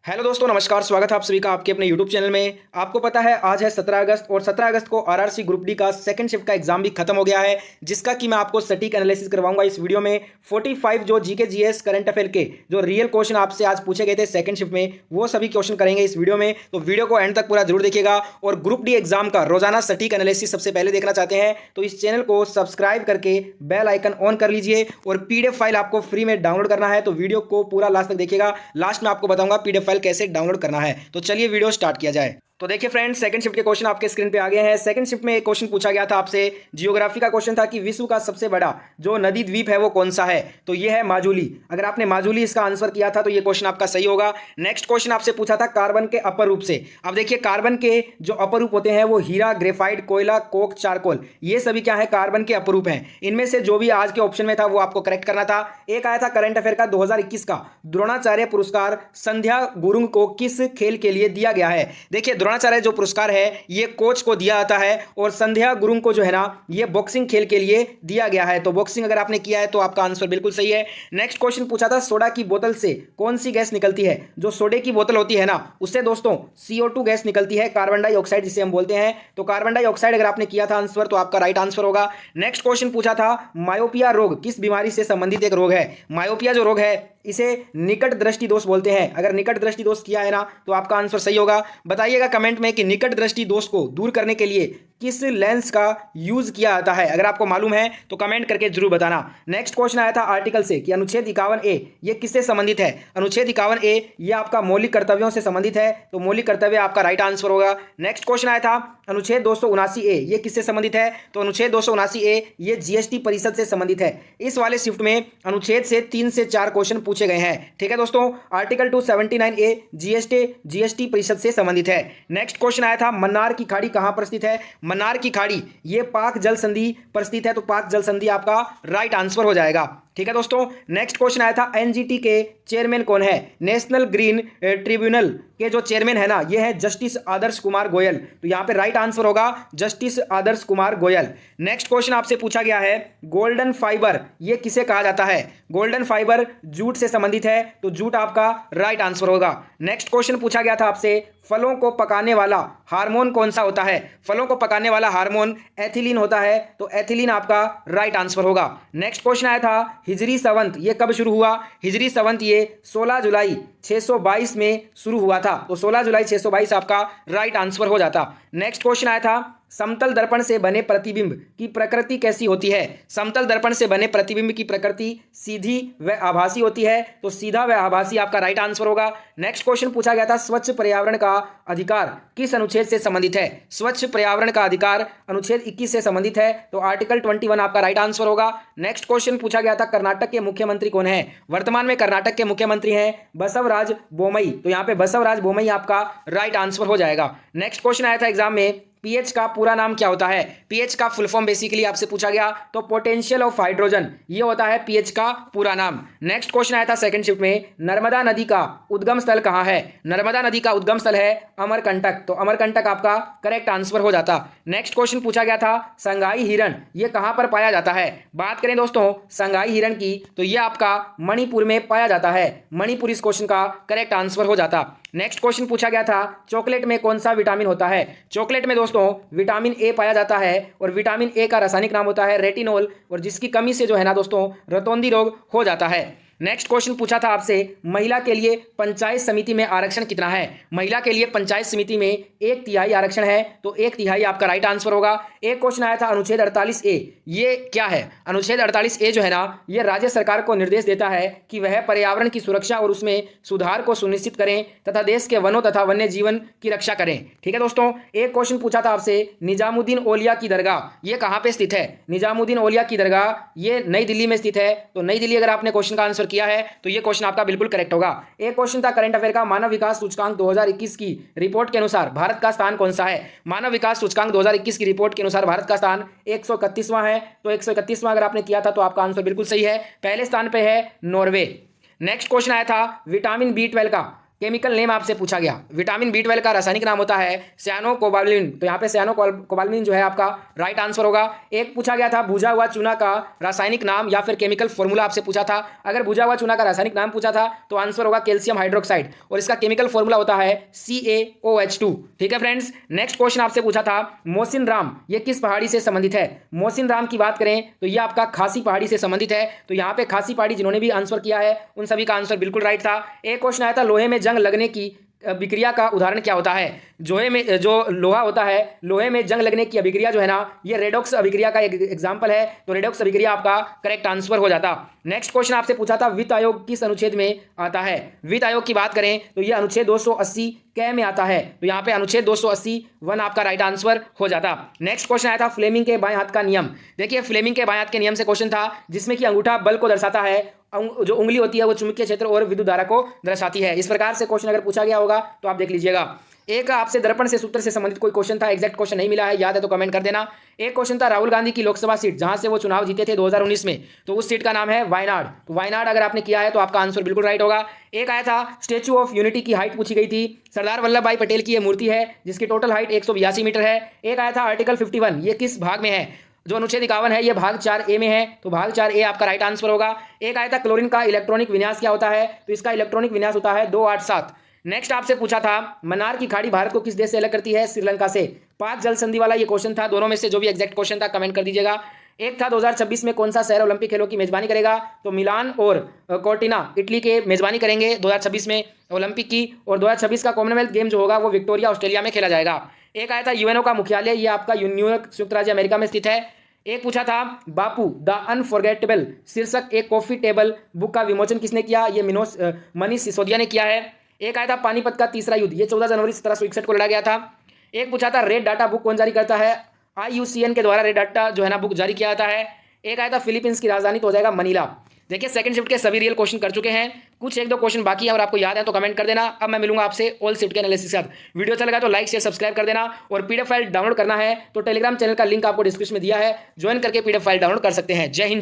Hello दोस्तों, नमस्कार। स्वागत है आप सभी का आपके अपने यूट्यूब चैनल में। आपको पता है आज है 17 अगस्त और 17 अगस्त को आरआरसी ग्रुप डी का सेकंड शिफ्ट का एग्जाम भी खत्म हो गया है, जिसका कि मैं आपको सटीक एनालिसिस करवाऊंगा इस वीडियो में। 45 जो जीके जीएस करंट अफेयर के जो रियल क्वेश्चन आपसे आज पूछे गए थे सेकंड शिफ्ट में, वो सभी क्वेश्चन करेंगे इस वीडियो में। तो वीडियो को एंड तक पूरा जरूर देखिएगा। और ग्रुप डी एग्जाम का रोजाना सटीक एनालिसिस सबसे पहले देखना चाहते हैं तो इस चैनल को सब्सक्राइब करके बेल आइकन ऑन कर लीजिए। और पीडीएफ फाइल आपको फ्री में डाउनलोड करना है, तो वीडियो को पूरा लास्ट तक देखिएगा। लास्ट में आपको बताऊंगा पीडीएफ फाइल कैसे डाउनलोड करना है। तो चलिए वीडियो स्टार्ट किया जाए। तो देखिए फ्रेंड्स, सेकंड शिफ्ट के क्वेश्चन आपके स्क्रीन पे आ गए हैं। सेकंड शिफ्ट में एक क्वेश्चन पूछा गया था आपसे, जियोग्राफी का क्वेश्चन था कि विश्व का सबसे बड़ा जो नदी द्वीप है वो कौन सा है। तो ये है माजुली। अगर आपने माजुली इसका आंसर किया था तो ये क्वेश्चन आपका सही होगा। नेक्स्ट क्वेश्चन आपसे पूछा था कार्बन के अपर रूप से। अब देखिए कार्बन के जो अपर रूप होते हैं वो हीरा, ग्रेफाइट, कोयला, कोक, चारकोल, ये सभी क्या है कार्बन के अपर रूप हैं। इनमें से जो भी आज के ऑप्शन में था वो आपको करेक्ट करना था। एक आया था करंट अफेयर का 2021 का, द्रोणाचार्य पुरस्कार संध्या गुरुंग को किस खेल के लिए दिया गया है। देखिए द्रोणाचार्य जो पुरस्कार है ये कोच को दिया जाता है और संध्या गुरुंग को जो है ना ये बॉक्सिंग खेल के लिए दिया गया है। तो बॉक्सिंग अगर आपने किया है तो आपका आंसर बिल्कुल सही है। नेक्स्ट क्वेश्चन पूछा था सोडा की बोतल से कौन सी गैस निकलती है। जो सोडे की बोतल होती है ना उससे दोस्तों CO2 गैस निकलती है, कार्बन डाइऑक्साइड जिसे हम बोलते हैं। तो कार्बन डाइऑक्साइड अगर आपने किया था आंसर तो आपका राइट आंसर होगा। नेक्स्ट क्वेश्चन पूछा था मायोपिया रोग किस बीमारी से संबंधित एक रोग है। मायोपिया जो रोग है इसे निकट दृष्टि दोष बोलते हैं। अगर निकट दृष्टि दोष किया है ना तो आपका आंसर सही होगा। बताइएगा कमेंट में कि निकट दृष्टि दोष को दूर करने के लिए किस लेंस का यूज किया जाता है। अगर आपको मालूम है तो कमेंट करके जरूर बताना। नेक्स्ट क्वेश्चन आया था आर्टिकल से कि अनुच्छेद 51A ये किससे संबंधित है। अनुच्छेद 51A ये आपका मौलिक कर्तव्यों से संबंधित है, तो मौलिक कर्तव्य आपका राइट आंसर होगा। नेक्स्ट क्वेश्चन आया था अनुच्छेद 279A ये किससे संबंधित है। तो अनुच्छेद 279A ये जीएसटी परिषद से संबंधित है। इस वाले शिफ्ट में अनुच्छेद से 3 से 4 क्वेश्चन पूछे गए हैं। ठीक है दोस्तों, आर्टिकल 279A जीएसटी परिषद से संबंधित है। नेक्स्ट क्वेश्चन आया था मन्नार की खाड़ी कहां पर स्थित है। मन्नार की खाड़ी ये पाक जल संधि पर स्थित है, तो पाक जल संधि आपका राइट आंसर हो जाएगा। ठीक है दोस्तों, नेक्स्ट क्वेश्चन आया था एनजीटी के चेयरमैन कौन है। नेशनल ग्रीन ट्रिब्यूनल के जो चेयरमैन है ना ये है जस्टिस आदर्श कुमार गोयल, तो यहां पे राइट आंसर होगा justice Adarsh Kumar Goyal. Next question आपसे पूछा गया है गोल्डन फाइबर ये किसे कहा जाता है। गोल्डन फाइबर जूट से संबंधित है, तो जूट आपका राइट आंसर होगा। नेक्स्ट क्वेश्चन पूछा गया था आपसे फलों को पकाने वाला हार्मोन कौन सा होता है। फलों को पकाने वाला हार्मोन एथिलीन होता है, तो एथिलीन आपका राइट आंसर होगा। नेक्स्ट क्वेश्चन आया था हिजरी संवत ये कब शुरू हुआ। हिजरी संवत ये 16 जुलाई 622 में शुरू हुआ था, तो 16 जुलाई 622 आपका राइट आंसर हो जाता। नेक्स्ट क्वेश्चन आया था समतल दर्पण से बने प्रतिबिंब की प्रकृति कैसी होती है। समतल दर्पण से बने प्रतिबिंब की प्रकृति सीधी व आभासी होती है, तो सीधा व आभासी आपका राइट आंसर होगा। नेक्स्ट क्वेश्चन पूछा गया था स्वच्छ पर्यावरण का अधिकार किस अनुच्छेद से संबंधित है। स्वच्छ पर्यावरण का अधिकार अनुच्छेद 21 से संबंधित है, तो आर्टिकल 21 आपका राइट आंसर होगा। नेक्स्ट क्वेश्चन पूछा गया था कर्नाटक के मुख्यमंत्री कौन है। वर्तमान में कर्नाटक के मुख्यमंत्री हैं बसवराज बोमई, तो यहाँ पे बसवराज बोमई आपका राइट आंसर हो जाएगा। नेक्स्ट क्वेश्चन आया था एग्जाम में पीएच का पूरा नाम क्या होता है। पीएच का फुल फॉर्म बेसिकली आपसे पूछा गया, तो पोटेंशियल ऑफ हाइड्रोजन ये होता है पीएच का पूरा नाम। नेक्स्ट क्वेश्चन आया था सेकंड शिफ्ट में नर्मदा नदी का उद्गम स्थल कहां है। नर्मदा नदी का उद्गम स्थल है अमरकंटक, तो अमरकंटक आपका करेक्ट आंसर हो जाता। नेक्स्ट क्वेश्चन पूछा गया था संगाई हिरण ये कहां पर पाया जाता है। बात करें दोस्तों संगाई हिरण की तो ये आपका मणिपुर में पाया जाता है। मणिपुर इस क्वेश्चन का करेक्ट आंसर हो जाता। नेक्स्ट क्वेश्चन पूछा गया था चॉकलेट में कौन सा विटामिन होता है। चॉकलेट में दोस्तों विटामिन ए पाया जाता है, और विटामिन ए का रासायनिक नाम होता है रेटिनोल, और जिसकी कमी से जो है ना दोस्तों रतौंधी रोग हो जाता है। नेक्स्ट क्वेश्चन पूछा था आपसे महिला के लिए पंचायत समिति में आरक्षण कितना है। महिला के लिए पंचायत समिति में 1/3 आरक्षण है, तो 1/3 आपका राइट आंसर होगा। एक क्वेश्चन आया था अनुच्छेद 48A ये क्या है। अनुच्छेद 48A जो है ना ये राज्य सरकार को निर्देश देता है कि वह पर्यावरण की सुरक्षा और उसमें सुधार को सुनिश्चित करें तथा देश के वनों तथा वन्य जीवन की रक्षा करें। ठीक है दोस्तों, एक क्वेश्चन पूछा था आपसे निजामुद्दीन औलिया की दरगाह ये कहाँ पे स्थित है। निजामुद्दीन औलिया की दरगाह ये नई दिल्ली में स्थित है, तो नई दिल्ली अगर आपने क्वेश्चन का आंसर किया है तो ये क्वेश्चन आपका बिल्कुल करेक्ट होगा। एक क्वेश्चन था करंट अफेयर का मानव विकास सूचकांक 2021 की रिपोर्ट के अनुसार भारत का स्थान कौन सा है। मानव विकास सूचकांक 2021 की रिपोर्ट के अनुसार भारत का स्थान 131वां है, तो 131वां अगर आपने किया था तो आपका आंसर बिल्कुल सही है। पहले स्थान पे है नॉर्वे। नेक्स्ट क्वेश्चन आया था विटामिन B12 का केमिकल नेम आपसे पूछा गया। विटामिन B12 का रासायनिक नाम होता है साइनोकोबाल्मिन, तो यहाँ पे साइनोकोबाल्मिन जो है आपका राइट आंसर होगा। एक पूछा गया था भुजा हुआ चूना का रासायनिक नाम या फिर केमिकल फॉर्मूला आपसे पूछा था। अगर भुजा हुआ चूना का रासायनिक नाम पूछा था तो आंसर होगा कैल्शियम हाइड्रोक्साइड और इसका केमिकल फॉर्मूला होता है CaOH2। ठीक है फ्रेंड्स, नेक्स्ट क्वेश्चन आपसे पूछा था मोहसिन राम ये किस पहाड़ी से संबंधित है। मोहसिन राम की बात करें तो ये आपका खासी पहाड़ी से संबंधित है। तो यहाँ पे खासी पहाड़ी जिन्होंने भी आंसर किया है उन सभी का आंसर बिल्कुल राइट था। एक क्वेश्चन आया था लोहे में जंग लगने की अभिक्रिया का उदाहरण क्या होता है। जोहे में जो लोहा होता है, लोहे में जंग लगने की अभिक्रिया जो है ना, ये रेडॉक्स अभिक्रिया का एक एग्जांपल है। तो रेडॉक्स अभिक्रिया आपका करेक्ट आंसर हो जाता। नेक्स्ट क्वेश्चन आपसे पूछा था वित्त आयोग किस अनुच्छेद में आता है। वित्त आयोग की बात करें तो ये अनुच्छेद 280 क में आता है। तो यहाँ पे अनुच्छेद 280(1) आपका राइट आंसर हो जाता। नेक्स्ट क्वेश्चन आया था फ्लेमिंग के बाएं हाथ का नियम। देखिए फ्लेमिंग के बाएं हाथ के नियम से क्वेश्चन था जिसमें कि अंगूठा बल को दर्शाता है, जो उंगली होती है वो चुंबकीय क्षेत्र और विद्युत धारा को दर्शाती है। इस प्रकार से क्वेश्चन अगर पूछा गया होगा तो आप देख लीजिएगा। एक आपसे दर्पण से सूत्र से संबंधित कोई क्वेश्चन था, एग्जैक्ट क्वेश्चन नहीं मिला है, याद है तो कमेंट कर देना। एक क्वेश्चन था राहुल गांधी की लोकसभा सीट जहां से वो चुनाव जीते थे 2019 में, तो उस सीट का नाम है वायनाड। तो वायनाड अगर आपने किया है तो आपका आंसर बिल्कुल राइट होगा। एक आया था स्टैच्यू ऑफ यूनिटी की हाइट पूछी गई थी। सरदार वल्लभ भाई पटेल की यह मूर्ति है जिसकी टोटल हाइट 182 मीटर है। एक आया था आर्टिकल 51 ये किस भाग में है। जो अनुच्छेद 51 है ये भाग 4A में है, तो भाग 4A आपका राइट आंसर होगा। एक आया था क्लोरीन का इलेक्ट्रॉनिक विन्यास क्या होता है, तो इसका इलेक्ट्रॉनिक विन्यास होता है 287। नेक्स्ट आपसे पूछा था मन्नार की खाड़ी भारत को किस देश से अलग करती है, श्रीलंका से। पाक जल संधि वाला ये क्वेश्चन था, दोनों में से जो भी एग्जैक्ट क्वेश्चन था कमेंट कर दीजिएगा। एक था 2026 में कौन सा शहर ओलंपिक खेलों की मेजबानी करेगा, तो मिलान और कोर्टिना इटली के मेजबानी करेंगे 2026 में ओलंपिक की। और 2026 का कॉमनवेल्थ गेम जो होगा वो विक्टोरिया ऑस्ट्रेलिया में खेला जाएगा। एक आया था यूएनओ का मुख्यालय ये आपका न्यूयॉर्क संयुक्त राज्य अमेरिका में स्थित है। एक पूछा था बापू द अनफॉरगेटेबल शीर्षक एक कॉफी टेबल बुक का विमोचन किसने किया, ये मनीष सिसोदिया ने किया है। एक आया था पानीपत का तीसरा युद्ध ये 14 जनवरी 1761 को लड़ा गया था। एक पूछा था रेड डाटा बुक कौन जारी करता है, IUCN के द्वारा रेड डाटा जो है ना बुक जारी किया जाता है। एक आया था फिलीपींस की राजधानी तो हो जाएगा मनीला। देखिए सेकंड शिफ्ट के सभी रियल क्वेश्चन कर चुके हैं, कुछ एक दो क्वेश्चन बाकी है और आपको याद है तो कमेंट कर देना। अब मैं मिलूंगा आपसे ऑल शिफ्ट के एनालिसिस के साथ। वीडियो अच्छा लगा तो लाइक शेयर सब्सक्राइब कर देना और PDF फाइल डाउनलोड करना है तो टेलीग्राम चैनल का लिंक आपको डिस्क्रिप्शन में दिया है, ज्वाइन करके PDF फाइल डाउनलोड कर सकते हैं। जय हिंद।